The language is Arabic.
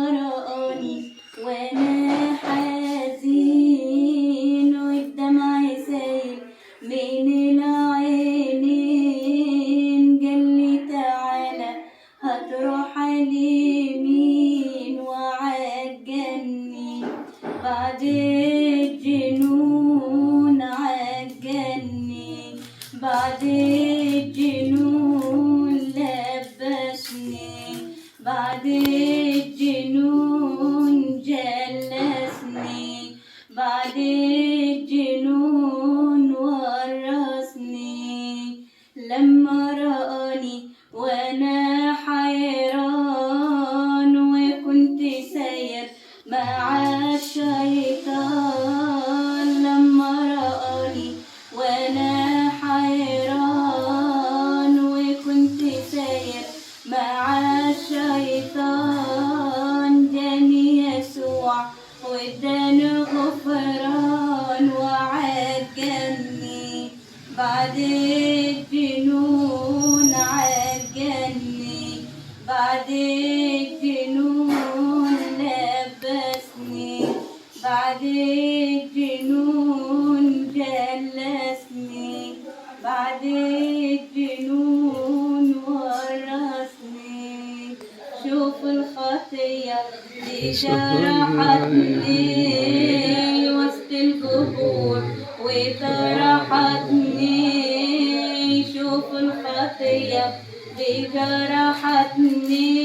رآني وأنا حزين والدمع سايل بين العينين، قالي تعالى هتروح اليمين وعجلني بعد الجنون، عجلني بعد الجنون، لبسني بعد الجنون، جلسني بعد الجنون، ورثني. لما رآني وأنا حيران وكنت ساير مع الشيطان، لما رآني وأنا حيران وكنت ساير مع الشيطان، داني يسوع واداني غفران وعجلني بعد الجنون، عجلني بعد الجنون، لبسني بعد الجنون، جلسني بعد الجنون، ورثني. شوف الخطية دي جرحتني وسط القبور وطرحتني، شوف الخطية دي جرحتني